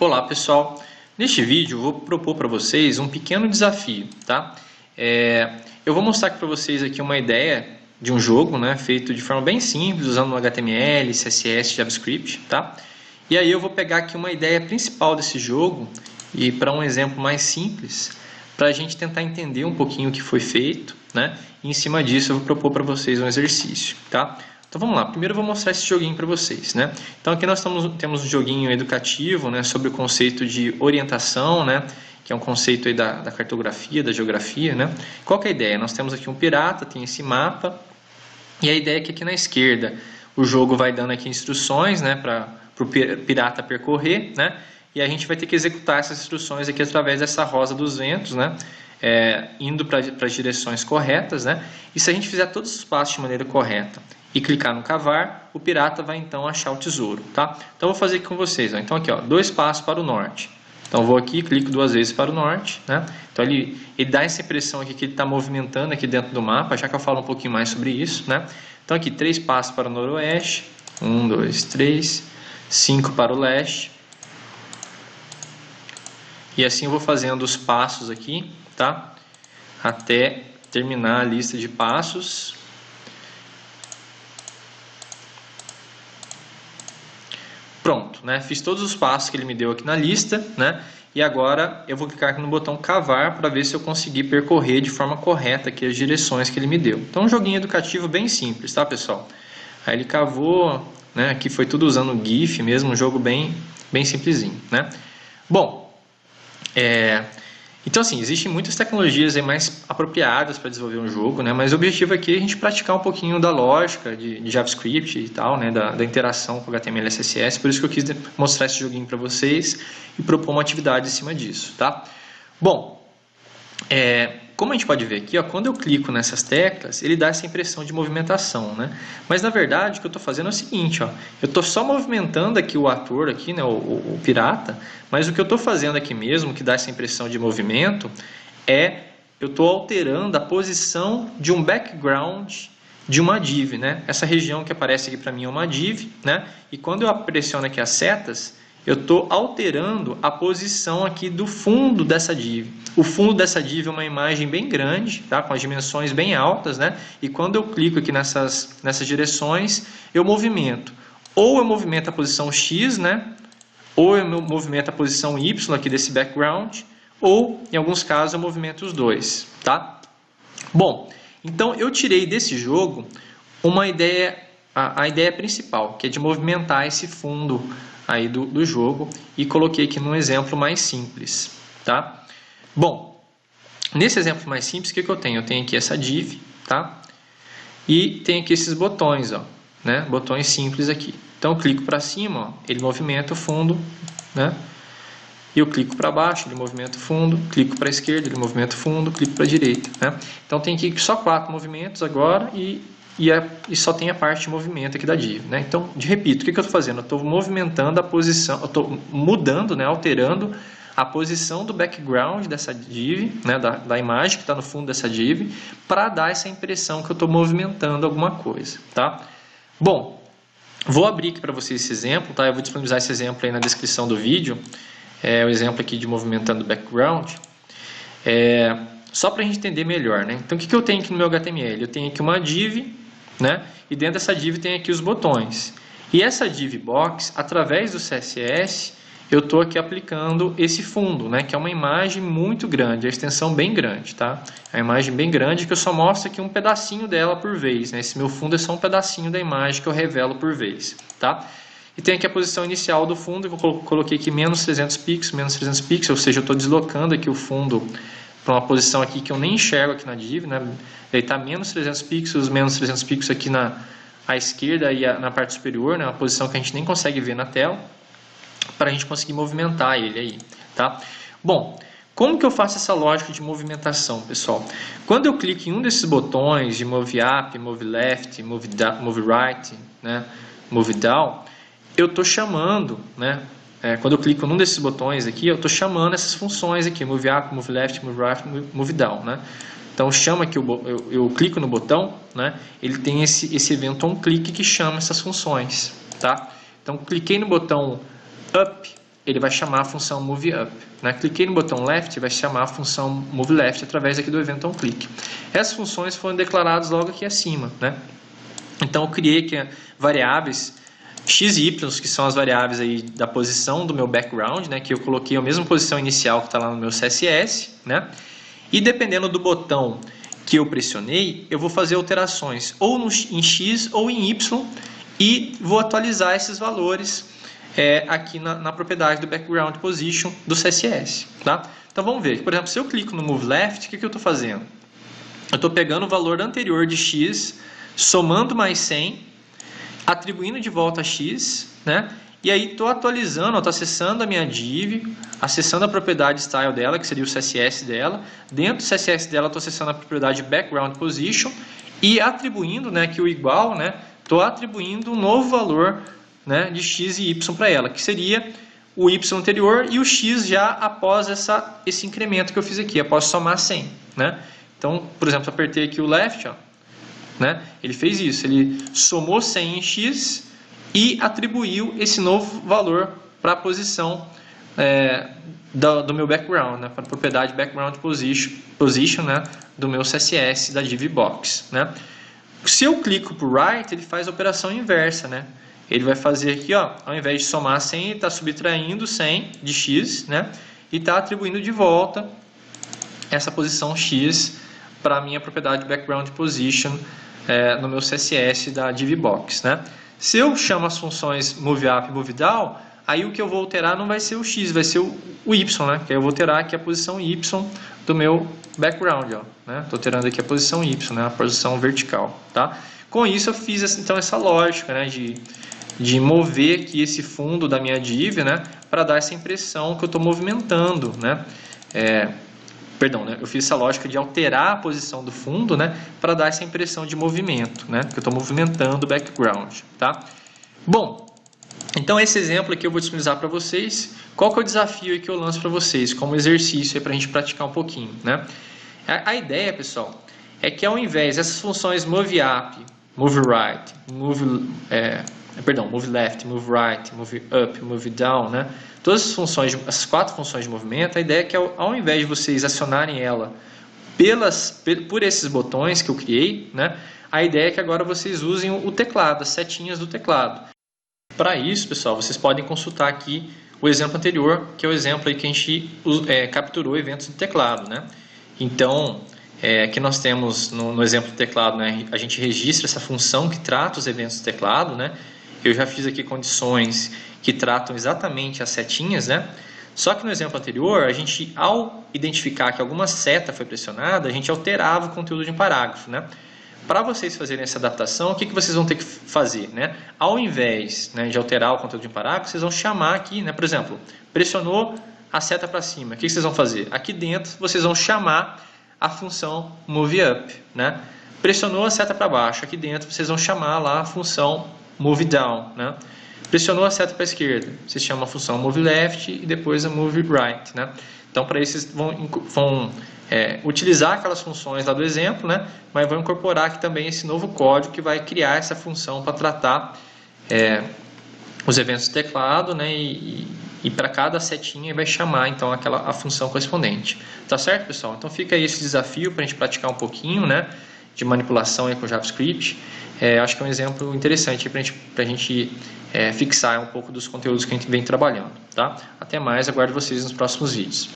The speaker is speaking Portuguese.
Olá pessoal, neste vídeo eu vou propor para vocês um pequeno desafio, tá? Eu vou mostrar para vocês aqui uma ideia de um jogo, né, feito de forma bem simples, usando HTML, CSS, JavaScript, tá? E aí eu vou pegar aqui uma ideia principal desse jogo e para um exemplo mais simples, para a gente tentar entender um pouquinho o que foi feito, né? E em cima disso eu vou propor para vocês um exercício, tá? Então vamos lá, primeiro eu vou mostrar esse joguinho para vocês, né? Então aqui nós temos um joguinho educativo, né, sobre o conceito de orientação, né, que é um conceito aí da cartografia, da geografia, né? Qual que é a ideia? Nós temos aqui um pirata, tem esse mapa, e a ideia é que aqui na esquerda o jogo vai dando aqui instruções, né, para o pirata percorrer, né? E a gente vai ter que executar essas instruções aqui através dessa rosa dos ventos, né? Indo para as direções corretas, né? E se a gente fizer todos os passos de maneira correta e clicar no cavar, o pirata vai então achar o tesouro, tá? Então eu vou fazer aqui com vocês, ó. Então aqui, ó, 2 passos para o norte. Então eu vou aqui, clico 2 vezes para o norte, né? Então ele dá essa impressão aqui que ele está movimentando aqui dentro do mapa, já que eu falo um pouquinho mais sobre isso, né? Então aqui 3 passos para o noroeste, 1, 2, 3, 5 para o leste. E assim eu vou fazendo os passos aqui, tá? Até terminar a lista de passos. Pronto, né? Fiz todos os passos que ele me deu aqui na lista, né? E agora eu vou clicar aqui no botão cavar para ver se eu consegui percorrer de forma correta aqui as direções que ele me deu. Então um joguinho educativo bem simples, tá, pessoal? Aí ele cavou, né? Aqui foi tudo usando o GIF mesmo, um jogo bem simplesinho, né? Bom, então assim, existem muitas tecnologias aí mais apropriadas para desenvolver um jogo, né? Mas o objetivo aqui é a gente praticar um pouquinho da lógica de JavaScript e tal, né? Da interação com HTML e CSS, por isso que eu quis mostrar esse joguinho para vocês e propor uma atividade em cima disso, tá? Bom, como a gente pode ver aqui, ó, quando eu clico nessas teclas, ele dá essa impressão de movimentação, né? Mas na verdade o que eu estou fazendo é o seguinte, ó, eu estou só movimentando aqui o ator, aqui, né, o pirata, mas o que eu estou fazendo aqui mesmo, que dá essa impressão de movimento, eu estou alterando a posição de um background de uma div, né? Essa região que aparece aqui para mim é uma div, né? E quando eu pressiono aqui as setas, eu estou alterando a posição aqui do fundo dessa div. O fundo dessa div é uma imagem bem grande, tá? Com as dimensões bem altas, né? E quando eu clico aqui nessas direções, eu movimento. Ou eu movimento a posição X, né? Ou eu movimento a posição Y aqui desse background, ou, em alguns casos, eu movimento os dois, tá? Bom, então eu tirei desse jogo uma ideia, a ideia principal, que é de movimentar esse fundo aí do jogo, e coloquei aqui num exemplo mais simples, tá? Bom, nesse exemplo mais simples, o que eu tenho? Eu tenho aqui essa div, tá? E tenho aqui esses botões, ó, né? Botões simples aqui. Então eu clico para cima, ó, ele movimenta o fundo, né? E eu clico para baixo, ele movimenta o fundo, clico para a esquerda, ele movimenta o fundo, clico para a direita, né? Então tem aqui só 4 movimentos agora e só tem a parte de movimento aqui da div, né? Então, repito, o que eu estou fazendo? Eu estou movimentando a posição, eu estou mudando, né, alterando a posição do background dessa div, né, da imagem que está no fundo dessa div, para dar essa impressão que eu estou movimentando alguma coisa, tá? Bom, vou abrir aqui para vocês esse exemplo, tá? Eu vou disponibilizar esse exemplo aí na descrição do vídeo, o exemplo aqui de movimentando o background, só para a gente entender melhor, né? Então, o que eu tenho aqui no meu HTML? Eu tenho aqui uma div, né? E dentro dessa div tem aqui os botões. E essa div box, através do CSS, eu estou aqui aplicando esse fundo, né? Que é uma imagem muito grande, a extensão bem grande, tá? É uma imagem bem grande que eu só mostro aqui um pedacinho dela por vez, né? Esse meu fundo é só um pedacinho da imagem que eu revelo por vez, tá? E tem aqui a posição inicial do fundo, que eu coloquei aqui menos 300 pixels, ou seja, eu estou deslocando aqui o fundo para uma posição aqui que eu nem enxergo aqui na div, né? Ele está menos 300 pixels aqui à esquerda e na parte superior, né? Uma posição que a gente nem consegue ver na tela, para a gente conseguir movimentar ele aí, tá? Bom, como que eu faço essa lógica de movimentação, pessoal? Quando eu clico em um desses botões de Move Up, Move Left, Move Right, né? Move Down, eu estou chamando, né? Quando eu clico num desses botões aqui, eu estou chamando essas funções aqui, Move Up, Move Left, Move Right, Move Down, né? Então chama aqui, eu clico no botão, né? Ele tem esse evento onClick que chama essas funções, tá? Então cliquei no botão Up, ele vai chamar a função moveUp, né? Cliquei no botão left, vai chamar a função moveLeft através aqui do evento onClick. Essas funções foram declaradas logo aqui acima, né? Então eu criei aqui variáveis x e y, que são as variáveis aí da posição do meu background, né? Que eu coloquei a mesma posição inicial que está lá no meu CSS, né? E dependendo do botão que eu pressionei, eu vou fazer alterações ou em x ou em y e vou atualizar esses valores aqui na propriedade do background position do CSS, tá? Então vamos ver, por exemplo, se eu clico no move left, o que eu estou fazendo? Eu estou pegando o valor anterior de x, somando mais 100, atribuindo de volta a x, né? E aí estou atualizando, estou acessando a minha div, acessando a propriedade style dela, que seria o CSS dela. Dentro do CSS dela, estou acessando a propriedade background position e atribuindo, né, que o igual, né? Estou atribuindo um novo valor, né, de x e y para ela, que seria o y anterior e o x já após esse incremento que eu fiz aqui, após somar 100, né? Então, por exemplo, apertei aqui o left, ó, né? Ele fez isso, ele somou 100 em x e atribuiu esse novo valor para a posição do meu background, né? Para a propriedade background position, né? Do meu CSS da DivBox, né? Se eu clico por right, ele faz a operação inversa, né? Ele vai fazer aqui, ó, ao invés de somar 100, ele está subtraindo 100 de x, né? E está atribuindo de volta essa posição x para a minha propriedade background position no meu CSS da DivBox, né? Se eu chamo as funções moveUp e moveDown, aí o que eu vou alterar não vai ser o x, vai ser o y, né? Que aí eu vou alterar aqui a posição y do meu background, ó, né? Estou alterando aqui a posição y, né? A posição vertical, tá? Com isso eu fiz então essa lógica, né? De mover aqui esse fundo da minha div, né? Para dar essa impressão que eu estou movimentando, né? Perdão, né? Eu fiz essa lógica de alterar a posição do fundo, né? Para dar essa impressão de movimento, né? Que eu estou movimentando o background, tá? Bom, então esse exemplo aqui eu vou disponibilizar para vocês. Qual que é o desafio aí que eu lanço para vocês, como exercício para a gente praticar um pouquinho, né? A ideia, pessoal, é que ao invés dessas funções moveUp, moveRight, moveLeft, moveRight, moveUp, moveDown, né? Todas essas 4 funções de movimento, a ideia é que ao invés de vocês acionarem ela por esses botões que eu criei, né? A ideia é que agora vocês usem o teclado, as setinhas do teclado. Para isso, pessoal, vocês podem consultar aqui o exemplo anterior, que é o exemplo aí que a gente capturou eventos do teclado, né? Então, aqui nós temos no exemplo do teclado, né? A gente registra essa função que trata os eventos do teclado, né? Eu já fiz aqui condições que tratam exatamente as setinhas, né? Só que no exemplo anterior, a gente, ao identificar que alguma seta foi pressionada, a gente alterava o conteúdo de um parágrafo, né? Para vocês fazerem essa adaptação, o que vocês vão ter que fazer, né? Ao invés, né, de alterar o conteúdo de um parágrafo, vocês vão chamar aqui, né? Por exemplo, pressionou a seta para cima, o que vocês vão fazer? Aqui dentro, vocês vão chamar a função moveUp, né? Pressionou a seta para baixo, aqui dentro, vocês vão chamar lá a função moveDown, né? Pressionou a seta para a esquerda, vocês chamam a função moveLeft e depois a moveRight, né? Então, para isso, vocês vão utilizar aquelas funções lá do exemplo, né? Mas vão incorporar aqui também esse novo código que vai criar essa função para tratar os eventos do teclado, né? E para cada setinha vai chamar então a função correspondente. Tá certo, pessoal? Então fica aí esse desafio para a gente praticar um pouquinho, né? De manipulação aí com JavaScript. Acho que é um exemplo interessante para a gente fixar um pouco dos conteúdos que a gente vem trabalhando, tá? Até mais, aguardo vocês nos próximos vídeos.